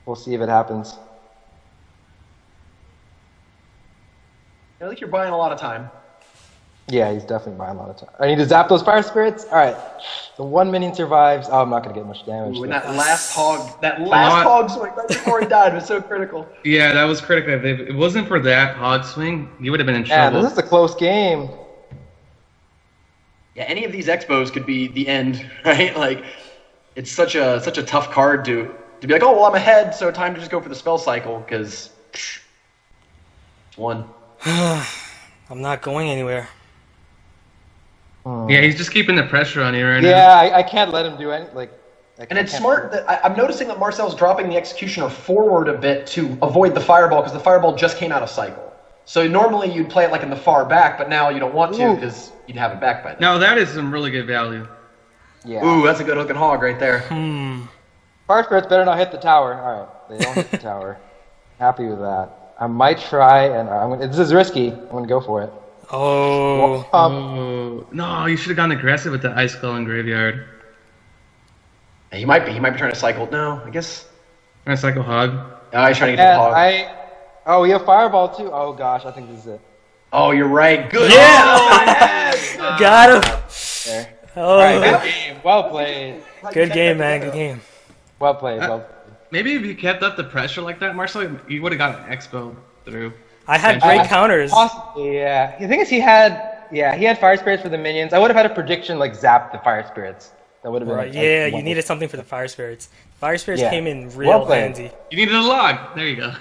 Speaker 4: We'll see if it happens.
Speaker 2: I think you're buying a lot of time.
Speaker 4: Yeah, he's definitely buying a lot of time. I need to zap those fire spirits. All right, the 1 minion survives. Oh, I'm not gonna get much damage.
Speaker 2: Ooh, and
Speaker 4: though.
Speaker 2: that last hog swing right before he died was so critical.
Speaker 3: Yeah, that was critical. If it wasn't for that hog swing, he would have been in
Speaker 4: Yeah,
Speaker 3: trouble.
Speaker 4: this is a close game.
Speaker 2: Yeah, any of these expos could be the end, right? Like, it's such a tough card to be like, oh well, I'm ahead, so time to just go for the spell cycle because it's one.
Speaker 1: I'm not going anywhere.
Speaker 3: Yeah, he's just keeping the pressure on you right now.
Speaker 4: Yeah, I can't let him do any
Speaker 2: And it's smart that I'm noticing that Marcel's dropping the executioner forward a bit to avoid the fireball because the fireball just came out of cycle. So normally you'd play it like in the far back, but now you don't want to because you'd have it back by then.
Speaker 3: Now that is some really good value.
Speaker 4: Yeah.
Speaker 2: Ooh, that's a good looking hog right there.
Speaker 4: Fire spirits better not hit the tower. All right, they don't hit the tower. Happy with that. I might try, and this is risky. I'm gonna go for it.
Speaker 1: Oh.
Speaker 3: Oh no, you should have gone aggressive with the ice skull and graveyard.
Speaker 2: He might be trying to cycle. No, I guess.
Speaker 3: Or cycle hog.
Speaker 2: Oh, he's trying to get the hog.
Speaker 4: Oh, we have fireball too. Oh gosh, I think this is it.
Speaker 2: Oh, you're right. Good.
Speaker 1: Yeah! Got him!
Speaker 4: There.
Speaker 1: Oh.
Speaker 4: All right, good game. Well played.
Speaker 1: Good game, man. Good game.
Speaker 4: Well played. Well played.
Speaker 3: Maybe if you kept up the pressure like that, Marcel, you would have got an expo through.
Speaker 1: I had great counters.
Speaker 4: Possibly, yeah. The thing is, he had fire spirits for the minions. I would have had a prediction like zap the fire spirits. That would have been
Speaker 1: Right. Yeah, you needed something for the fire spirits. Fire spirits came in real handy.
Speaker 3: You needed a log. There you go.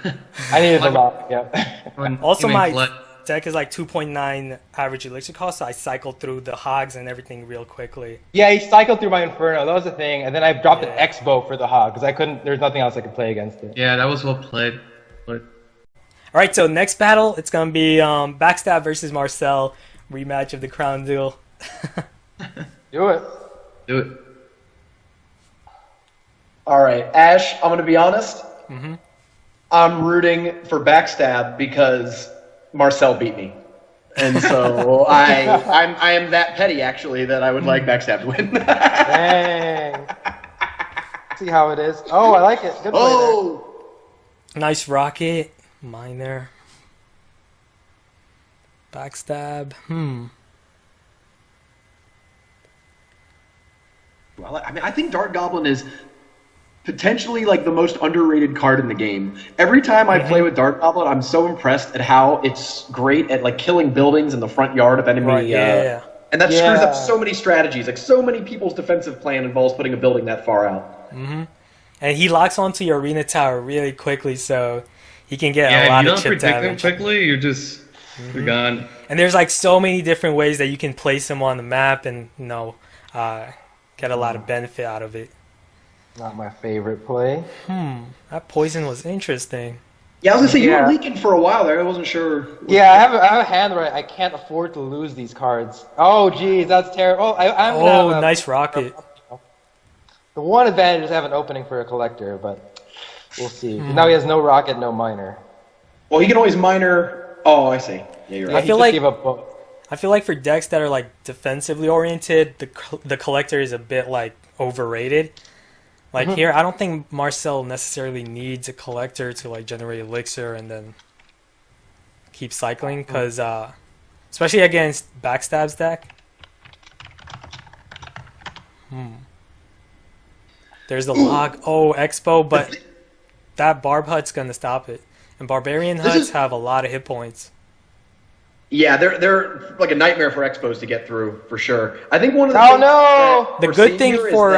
Speaker 4: I needed a log. Yeah.
Speaker 1: Also, my deck is like 2.9 average elixir cost, so I cycled through the hogs and everything real quickly.
Speaker 4: Yeah, he cycled through my Inferno. That was the thing, and then I dropped an X-bow for the hog because I couldn't. There's nothing else I could play against it.
Speaker 3: Yeah, that was well played. But...
Speaker 1: All right, so next battle, it's gonna be Backstab versus Marcel, rematch of the crown duel.
Speaker 4: Do it.
Speaker 3: Do it.
Speaker 2: All right, Ash, I'm going to be honest. I'm rooting for Backstab because Marcel beat me. And so I am that petty, actually, that I would like Backstab to win.
Speaker 4: Dang. See how it is. Oh, I like it. Good play there.
Speaker 1: Nice rocket. Miner. Backstab.
Speaker 2: Well, I mean, I think Dart Goblin is potentially like the most underrated card in the game. Every time I play with Dart Goblin, I'm so impressed at how it's great at like killing buildings in the front yard of enemy. And that screws up so many strategies. Like so many people's defensive plan involves putting a building that far out.
Speaker 1: And he locks onto your arena tower really quickly, so he can get a lot of chip damage.
Speaker 3: Yeah, you don't predict him quickly, you're just you're gone.
Speaker 1: And there's like so many different ways that you can place him on the map and get a lot of benefit out of it.
Speaker 4: Not my favorite play.
Speaker 1: That poison was interesting.
Speaker 2: Yeah, I was gonna say you were leaking for a while there. I wasn't sure.
Speaker 4: Yeah, I have a hand where I can't afford to lose these cards. Oh, geez, that's terrible. I'm
Speaker 1: nice rocket.
Speaker 4: The one advantage is I have an opening for a collector, but we'll see. Now he has no rocket, no miner.
Speaker 2: Well, he can always miner. Oh, I see. Yeah, you're right.
Speaker 1: I feel like for decks that are like defensively oriented, the collector is a bit like overrated. Like here, I don't think Marcel necessarily needs a collector to like generate elixir and then keep cycling, because especially against Backstab's deck. There's the log. Oh, Expo, but that Barb Hut's gonna stop it. And Barbarian Huts have a lot of hit points.
Speaker 2: Yeah, they're like a nightmare for Expos to get through, for sure. I think one of the
Speaker 1: the good thing for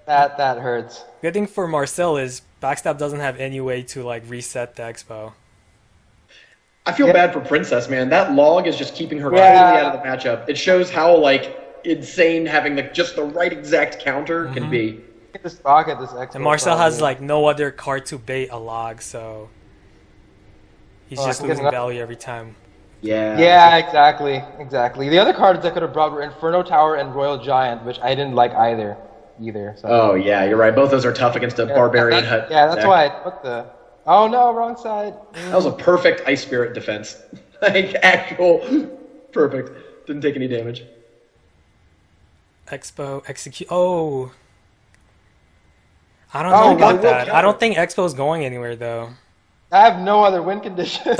Speaker 4: that hurts.
Speaker 1: Good thing for Marcel is Backstab doesn't have any way to like reset the Expo.
Speaker 2: I feel bad for Princess, man. That log is just keeping her completely out of the matchup. It shows how like insane having just the right exact counter can be.
Speaker 4: This rocket, this Expo.
Speaker 1: And Marcel has like no other card to bait a log, so he's just losing value every time.
Speaker 2: Yeah,
Speaker 4: exactly. The other cards I could have brought were Inferno Tower and Royal Giant, which I didn't like either. So.
Speaker 2: Oh yeah, you're right. Both those are tough against a Barbarian Hut.
Speaker 4: Yeah, that's why I took the... Oh no, wrong side.
Speaker 2: That was a perfect Ice Spirit defense. Like, actual... Perfect. Didn't take any damage.
Speaker 1: Expo, execute... Oh! I don't know about that. I don't think Expo's going anywhere, though.
Speaker 4: I have no other win condition.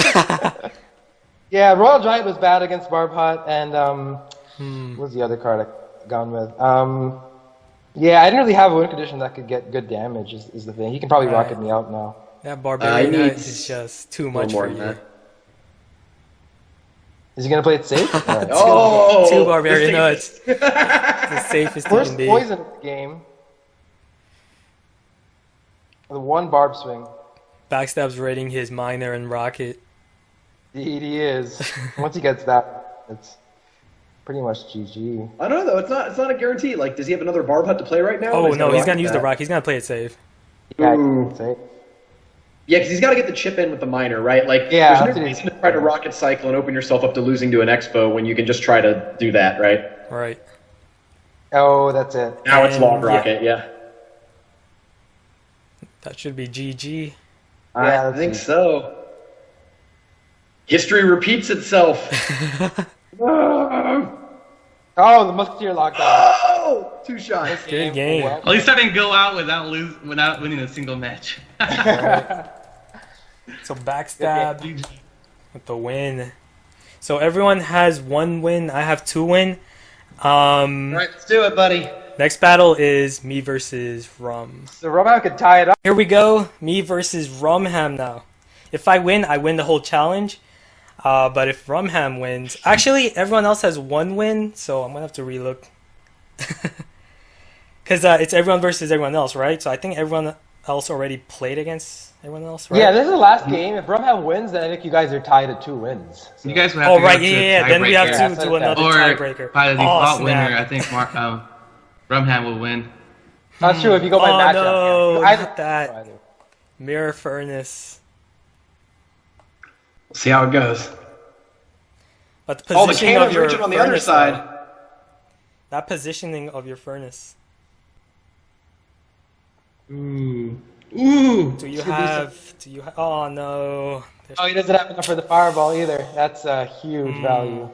Speaker 4: Yeah, Royal Giant was bad against Barb Hut, and what was the other card I gone with? Yeah, I didn't really have a win condition that could get good damage, is the thing. He can probably rocket me out now.
Speaker 1: That Barbarian is just too much for you.
Speaker 4: Is he going to play it safe?
Speaker 1: Two Barbarian Nuts. The safest
Speaker 4: First
Speaker 1: in the
Speaker 4: poison in the game. The one Barb swing.
Speaker 1: Backstab's rating his miner and rocket.
Speaker 4: Indeed he is. Once he gets that, it's pretty much GG.
Speaker 2: I don't know though. It's not a guarantee. Like, does he have another Barb Hut to play right now?
Speaker 1: Oh no, he's gonna use the rock. He's gonna play it safe.
Speaker 2: Yeah, because he's got to get the chip in with the miner, right? Like, there's no reason to try to rocket cycle and open yourself up to losing to an Expo when you can just try to do that, right?
Speaker 1: Right.
Speaker 4: Oh, that's it.
Speaker 2: Now it's long rocket, yeah.
Speaker 1: That should be GG.
Speaker 2: I think so. History repeats itself.
Speaker 4: Oh, the Musketeer lockdown.
Speaker 2: Oh, 2 shots.
Speaker 1: Good game.
Speaker 3: At least I didn't go out without winning a single match.
Speaker 1: So Backstab with the win. So everyone has 1 win. I have 2 win.
Speaker 2: All right, let's do it, buddy.
Speaker 1: Next battle is me versus Rum.
Speaker 4: So Rum Ham could tie it up.
Speaker 1: Here we go. Me versus Rum Ham now. If I win the whole challenge. But if Rum Ham wins... Actually, everyone else has 1 win, so I'm going to have to relook. Because it's everyone versus everyone else, right? So I think everyone else already played against everyone else, right?
Speaker 4: Yeah, this is the last game. If Rum Ham wins, then I think you guys are tied at 2 wins. So.
Speaker 3: You guys would have to
Speaker 1: right,
Speaker 3: go
Speaker 1: yeah.
Speaker 3: to
Speaker 1: Then we have
Speaker 3: tiebreaker.
Speaker 1: to do another
Speaker 3: Or
Speaker 1: tiebreaker.
Speaker 3: by the default
Speaker 1: snap.
Speaker 3: winner, I think Rum Ham will win.
Speaker 4: Not true if you go by matchup.
Speaker 1: No,
Speaker 4: Yeah.
Speaker 1: not that. Mirror Furnace.
Speaker 2: We'll see how it goes.
Speaker 1: But the
Speaker 2: Oh, the
Speaker 1: positioning of
Speaker 2: cannon's
Speaker 1: your
Speaker 2: reaching on the other
Speaker 1: furnace,
Speaker 2: side.
Speaker 1: though. That positioning of your furnace.
Speaker 3: Ooh. Ooh.
Speaker 1: Do you have? Oh no.
Speaker 4: Oh, he doesn't have enough for the fireball either. That's a huge value.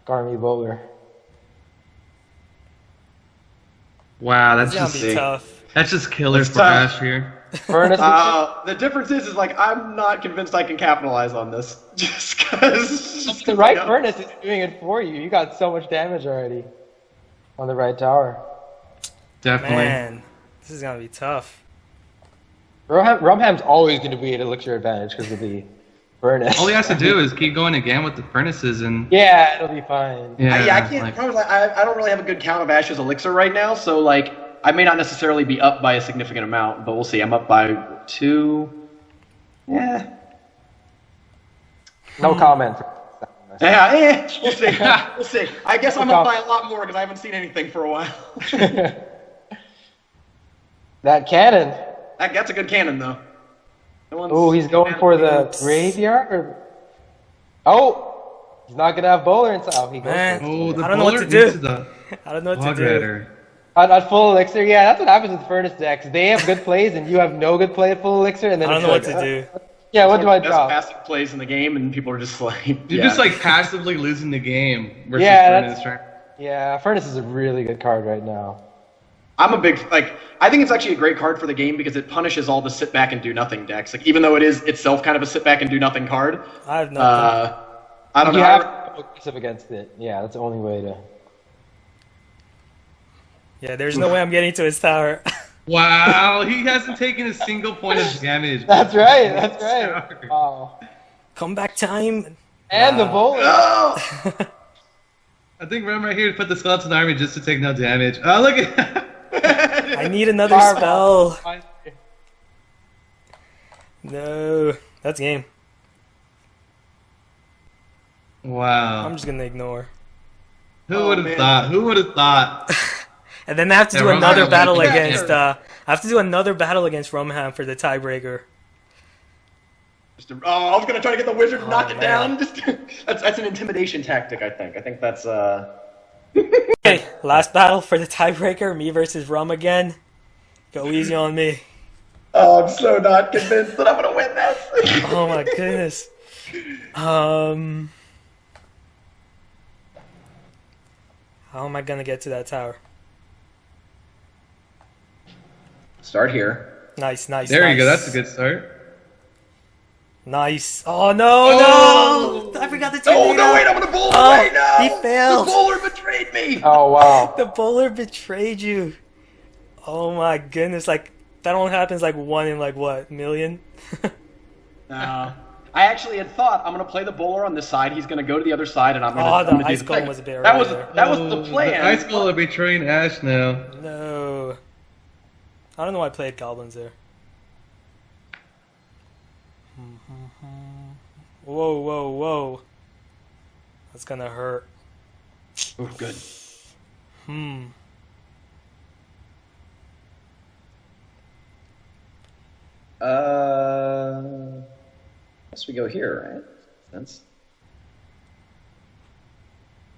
Speaker 4: Garmy bowler.
Speaker 3: Wow, that's
Speaker 1: It's gonna
Speaker 3: just
Speaker 1: be tough.
Speaker 3: That's just killer
Speaker 2: It's
Speaker 3: for
Speaker 2: tough.
Speaker 3: Ash here.
Speaker 4: Furnace.
Speaker 2: The difference is like I'm not convinced I can capitalize on this just because
Speaker 4: the right furnace is doing it for you. You got so much damage already on the right tower.
Speaker 3: Definitely.
Speaker 1: Man, this is gonna be tough.
Speaker 4: Rum Ham's always going to be at elixir advantage because of the furnace.
Speaker 3: All he has to do is keep going again with the furnaces and
Speaker 4: Yeah, it'll be fine.
Speaker 2: I can't. I don't really have a good count of Ash's elixir right now, so like I may not necessarily be up by a significant amount, but we'll see. I'm up by 2. Yeah.
Speaker 4: No comment.
Speaker 2: Yeah, we'll see. We'll see. I guess I'm up by a lot more because I haven't seen anything for a while.
Speaker 4: That cannon.
Speaker 2: That's a good cannon, though.
Speaker 4: Oh, he's going for the graveyard? Or... Oh! He's not going to have bowler inside. Oh, he goes
Speaker 1: Man.
Speaker 4: for it.
Speaker 3: oh, the
Speaker 1: I don't know what
Speaker 3: bowler
Speaker 1: to do.
Speaker 3: into the
Speaker 1: I don't know what to
Speaker 3: log
Speaker 1: do.
Speaker 3: rider.
Speaker 4: At full elixir, yeah, that's what happens with furnace decks. They have good plays, and you have no good play at full elixir, and then
Speaker 1: I don't
Speaker 4: it's
Speaker 1: know what
Speaker 4: like,
Speaker 1: to do.
Speaker 4: Yeah, what do I
Speaker 2: Best
Speaker 4: drop?
Speaker 2: passive plays in the game, and people are just like,
Speaker 3: You're just like passively losing the game versus
Speaker 4: Yeah,
Speaker 3: furnace, right?
Speaker 4: Yeah, furnace is a really good card right now.
Speaker 2: I'm a big I think it's actually a great card for the game because it punishes all the sit back and do nothing decks. Like even though it is itself kind of a sit back and do nothing card,
Speaker 1: I have nothing.
Speaker 2: I don't
Speaker 4: You
Speaker 2: know.
Speaker 4: have to go aggressive against it. Yeah, that's the only way to.
Speaker 1: Yeah, there's no way I'm getting to his tower.
Speaker 3: Wow, he hasn't taken a single point of damage.
Speaker 4: That's right. That's right. Wow.
Speaker 1: Comeback time.
Speaker 4: And the bowler.
Speaker 2: Oh!
Speaker 3: I think Rum right here to put the skeleton army just to take no damage. Oh, look at
Speaker 1: I need another spell. No, that's game.
Speaker 3: Wow.
Speaker 1: I'm just gonna ignore.
Speaker 3: Who would have thought? Who would have thought?
Speaker 1: And then I have to do
Speaker 3: Rum
Speaker 1: another
Speaker 3: Ham
Speaker 1: battle
Speaker 3: would be
Speaker 1: against. I have to do another battle against Rum Ham for the tiebreaker.
Speaker 2: Oh, I was gonna try to get the wizard to knock it
Speaker 1: man.
Speaker 2: down. That's an intimidation tactic, I think. I think that's
Speaker 1: Okay, last battle for the tiebreaker. Me versus Rum again. Go easy on me.
Speaker 2: Oh, I'm so not convinced that I'm gonna win this.
Speaker 1: Oh my goodness. How am I gonna get to that tower?
Speaker 2: Start here.
Speaker 1: Nice, nice.
Speaker 3: There you go.
Speaker 1: nice.
Speaker 3: That's a good start.
Speaker 1: Nice. Oh no, no! I forgot the tornado.
Speaker 2: Oh no! Wait, I'm gonna bowl
Speaker 1: Oh,
Speaker 2: away now.
Speaker 1: he failed.
Speaker 2: The bowler betrayed me.
Speaker 4: Oh, wow.
Speaker 1: The bowler betrayed you. Oh my goodness! Like that only happens like 1 in like what million?
Speaker 2: No. I actually had thought I'm gonna play the bowler on this side. He's gonna go to the other side, and I'm gonna.
Speaker 1: Oh,
Speaker 2: I'm
Speaker 1: the
Speaker 2: gonna
Speaker 1: ice
Speaker 2: do
Speaker 1: golem
Speaker 2: thing.
Speaker 1: was a bit
Speaker 2: That
Speaker 1: early
Speaker 2: was
Speaker 1: there.
Speaker 2: that was the plan.
Speaker 3: The ice golem betraying Ash now.
Speaker 1: No. I don't know why I played goblins there. Whoa, whoa, whoa. That's gonna hurt.
Speaker 2: Oh, good. Guess we go here, right? Sense.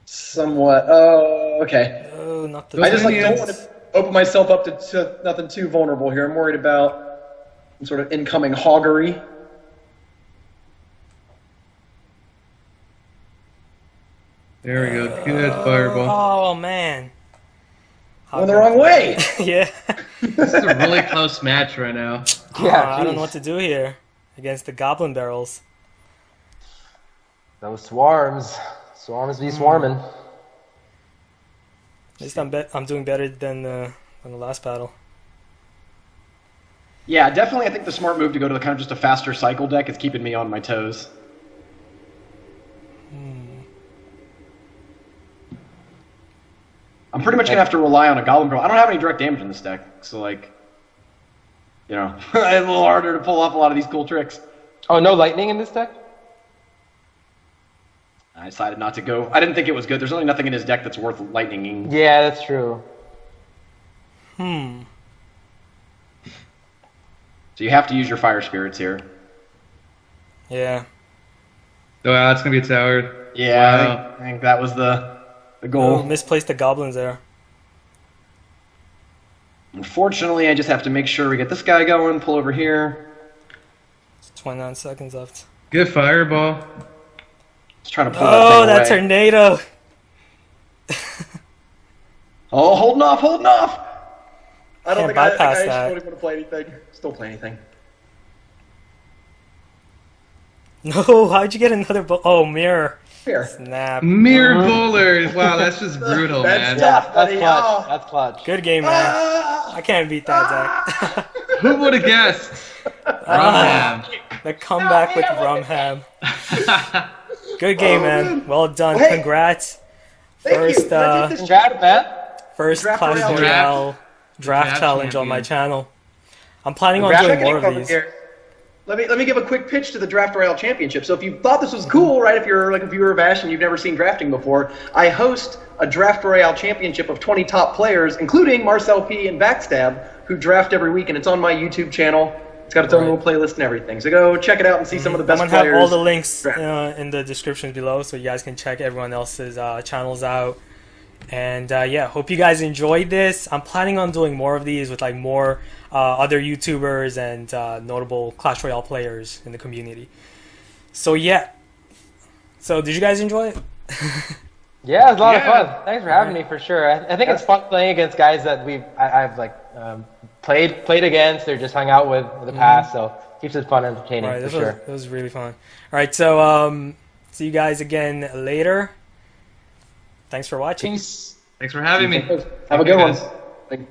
Speaker 2: Somewhat. Oh, okay.
Speaker 1: Oh, not the.
Speaker 2: I just don't want to open myself up to nothing too vulnerable here. I'm worried about some sort of incoming hoggery.
Speaker 3: There we go. Good fireball.
Speaker 1: Oh man.
Speaker 2: Going the wrong way.
Speaker 1: Yeah.
Speaker 3: This is a really close match right now.
Speaker 4: Yeah,
Speaker 1: I don't
Speaker 4: jeez.
Speaker 1: know what to do here against the goblin barrels.
Speaker 4: Those swarms. Swarms be swarming.
Speaker 1: At least I'm doing better than the last battle.
Speaker 2: Yeah, definitely. I think the smart move to go to kind of just a faster cycle deck is keeping me on my toes. I'm pretty much gonna have to rely on a Goblin Girl. I don't have any direct damage in this deck, so like, you know, it's a little harder to pull off a lot of these cool tricks.
Speaker 4: Oh, no lightning in this deck?
Speaker 2: I decided not to go. I didn't think it was good. There's really nothing in his deck that's worth lightninging.
Speaker 4: Yeah, that's true.
Speaker 1: Hmm.
Speaker 2: So you have to use your Fire Spirits here.
Speaker 1: Yeah.
Speaker 3: Oh, wow, that's gonna be a tower.
Speaker 2: Yeah,
Speaker 3: Wow.
Speaker 2: I think that was the
Speaker 1: Oh,
Speaker 2: goal.
Speaker 1: misplaced the goblins there.
Speaker 2: Unfortunately, I just have to make sure we get this guy going, pull over here.
Speaker 1: 29 seconds left.
Speaker 3: Good fireball.
Speaker 2: Just trying to pull that
Speaker 1: Oh,
Speaker 2: thing
Speaker 1: that
Speaker 2: away.
Speaker 1: tornado!
Speaker 2: Oh, holding off, holding off! I don't
Speaker 1: Can't
Speaker 2: think I
Speaker 1: bypass
Speaker 2: just
Speaker 1: that.
Speaker 2: don't even want to play anything. Still play anything.
Speaker 1: No, how'd you get another Oh, mirror.
Speaker 2: Here.
Speaker 1: Snap.
Speaker 3: Mirror bowlers. Wow, that's just brutal, man.
Speaker 2: That's
Speaker 4: Yeah,
Speaker 2: tough,
Speaker 4: that's
Speaker 2: buddy.
Speaker 4: clutch.
Speaker 2: Oh.
Speaker 4: That's clutch.
Speaker 1: Good game, man. I can't beat that, Zach.
Speaker 3: Who would have guessed? Rum Ham.
Speaker 1: The comeback with Rum Ham. Good game, man. Well done.
Speaker 2: Hey.
Speaker 1: Congrats.
Speaker 2: Thank
Speaker 1: First,
Speaker 2: you. Can I take this
Speaker 4: Congrats, man.
Speaker 1: First
Speaker 2: Draft
Speaker 1: Clash
Speaker 2: Royale
Speaker 1: Royale draft
Speaker 3: Draft
Speaker 1: challenge on
Speaker 3: champion.
Speaker 1: my channel. I'm planning on
Speaker 4: Draft
Speaker 1: doing
Speaker 2: Checking
Speaker 1: more
Speaker 2: in
Speaker 1: of
Speaker 2: over
Speaker 1: these.
Speaker 2: here. Let me give a quick pitch to the Draft Royale Championship. So if you thought this was cool, right, if you're like a viewer of Ash and you've never seen drafting before, I host a Draft Royale Championship of 20 top players, including Marcel P and Backstab, who draft every week, and it's on my YouTube channel. It's got its own
Speaker 1: Right.
Speaker 2: little playlist and everything. So go check it out and see some of the
Speaker 1: I'm
Speaker 2: best
Speaker 1: gonna have
Speaker 2: players.
Speaker 1: all the links
Speaker 2: draft.
Speaker 1: in the description below, so you guys can check everyone else's channels out. And yeah, hope you guys enjoyed this. I'm planning on doing more of these with like more other YouTubers and notable Clash Royale players in the community. So yeah. So did you guys enjoy it?
Speaker 4: Yeah, it was a lot of
Speaker 3: Yeah.
Speaker 4: fun. Thanks for having me, for sure. I think it's fun playing against guys that I've like played against or just hung out with in the past. So keeps it fun and entertaining,
Speaker 1: Right,
Speaker 4: for
Speaker 1: this
Speaker 4: sure.
Speaker 1: was really fun. All right, so see you guys again later. Thanks for watching.
Speaker 4: Peace.
Speaker 3: Thanks for having me.
Speaker 2: Have a good one.
Speaker 3: Guys.
Speaker 2: Thank-